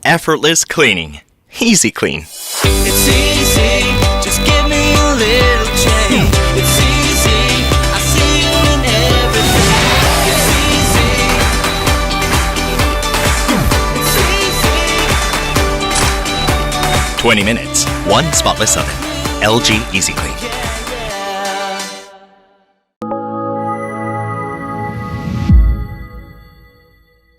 effortless cleaning. EasyClean. It's easy, just give me a little change. It's easy, I see you in everything. It's easy. It's easy. 20 minutes, one spotless oven. LG EasyClean.